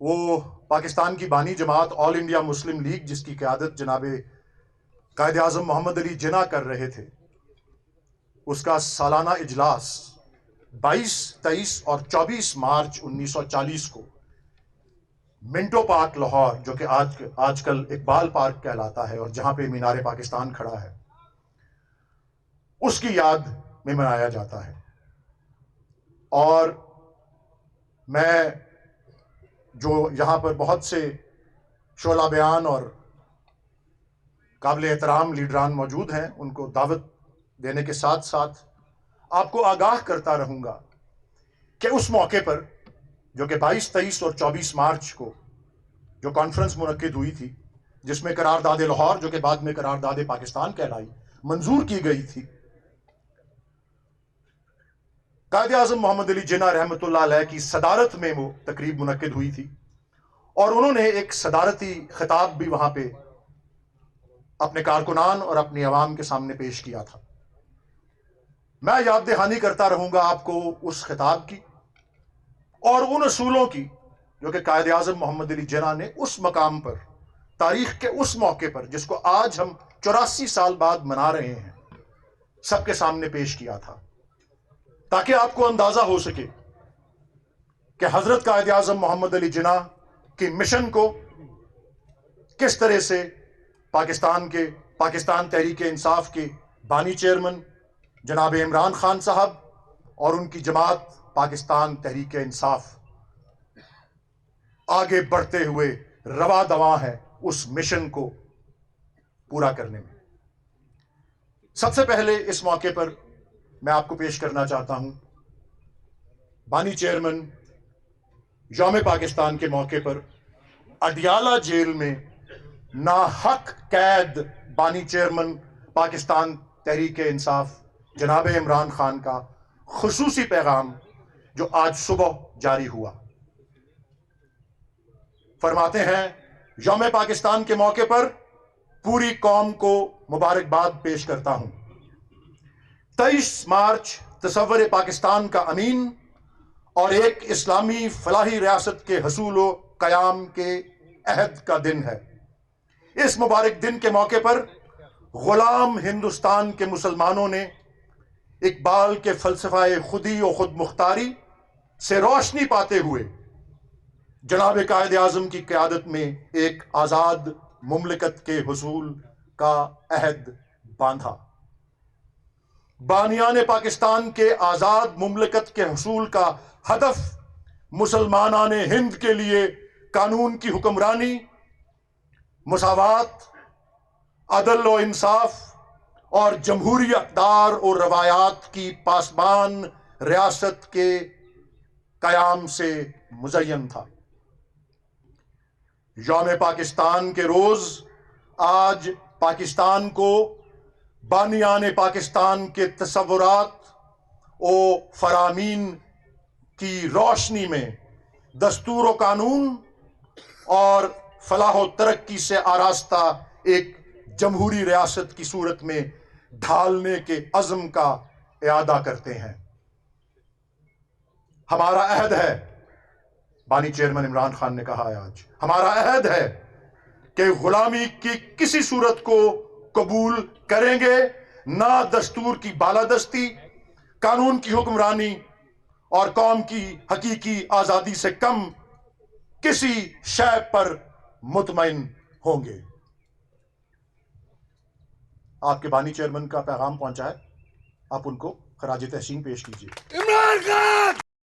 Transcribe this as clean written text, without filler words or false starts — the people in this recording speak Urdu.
وہ پاکستان کی بانی جماعت آل انڈیا مسلم لیگ، جس کی قیادت جناب قائد اعظم محمد علی جناح کر رہے تھے، اس کا سالانہ اجلاس 22، 23 اور 24 مارچ 1940 کو منٹو پارک لاہور، جو کہ آج کل اقبال پارک کہلاتا ہے اور جہاں پہ مینار پاکستان کھڑا ہے، اس کی یاد میں منایا جاتا ہے۔ اور میں جو یہاں پر بہت سے شعلہ بیان اور قابل احترام لیڈران موجود ہیں، ان کو دعوت دینے کے ساتھ ساتھ آپ کو آگاہ کرتا رہوں گا کہ اس موقع پر جو کہ 22، 23 اور 24 مارچ کو جو کانفرنس منعقد ہوئی تھی، جس میں قرارداد لاہور، جو کہ بعد میں قرارداد پاکستان کہلائی، منظور کی گئی تھی، قائد اعظم محمد علی جناح رحمۃ اللہ علیہ کی صدارت میں وہ تقریب منعقد ہوئی تھی، اور انہوں نے ایک صدارتی خطاب بھی وہاں پہ اپنے کارکنان اور اپنی عوام کے سامنے پیش کیا تھا۔ میں یاد دہانی کرتا رہوں گا آپ کو اس خطاب کی اور ان اصولوں کی جو کہ قائد اعظم محمد علی جناح نے اس مقام پر، تاریخ کے اس موقع پر، جس کو آج ہم 84 سال بعد منا رہے ہیں، سب کے سامنے پیش کیا تھا، تاکہ آپ کو اندازہ ہو سکے کہ حضرت قائد اعظم محمد علی جناح کی مشن کو کس طرح سے پاکستان تحریک انصاف کے بانی چیئرمین جناب عمران خان صاحب اور ان کی جماعت پاکستان تحریک انصاف آگے بڑھتے ہوئے رواں دواں ہے اس مشن کو پورا کرنے میں۔ سب سے پہلے اس موقع پر میں آپ کو پیش کرنا چاہتا ہوں بانی چیئرمین یوم پاکستان کے موقع پر اڈیالہ جیل میں ناحق قید بانی چیئرمین پاکستان تحریک انصاف جناب عمران خان کا خصوصی پیغام جو آج صبح جاری ہوا۔ فرماتے ہیں، یوم پاکستان کے موقع پر پوری قوم کو مبارکباد پیش کرتا ہوں۔ 23 مارچ تصور پاکستان کا امین اور ایک اسلامی فلاحی ریاست کے حصول و قیام کے عہد کا دن ہے۔ اس مبارک دن کے موقع پر غلام ہندوستان کے مسلمانوں نے اقبال کے فلسفہ خودی و خود مختاری سے روشنی پاتے ہوئے جناب قائد اعظم کی قیادت میں ایک آزاد مملکت کے حصول کا عہد باندھا۔ بانیان پاکستان کے آزاد مملکت کے حصول کا ہدف مسلمانان ہند کے لیے قانون کی حکمرانی، مساوات، عدل و انصاف اور جمہوری اقدار اور روایات کی پاسبان ریاست کے قیام سے مزین تھا۔ یوم پاکستان کے روز آج پاکستان کو بانیان پاکستان کے تصورات و فرامین کی روشنی میں دستور و قانون اور فلاح و ترقی سے آراستہ ایک جمہوری ریاست کی صورت میں ڈھالنے کے عزم کا اعادہ کرتے ہیں۔ ہمارا عہد ہے، بانی چیئرمین عمران خان نے کہا ہے آج، ہمارا عہد ہے کہ غلامی کی کسی صورت کو قبول کریں گے نہ، دستور کی بالادستی، قانون کی حکمرانی اور قوم کی حقیقی آزادی سے کم کسی شے پر مطمئن ہوں گے۔ آپ کے بانی چیئرمین کا پیغام پہنچا ہے، آپ ان کو خراج تحسین پیش کیجیے۔ عمران خان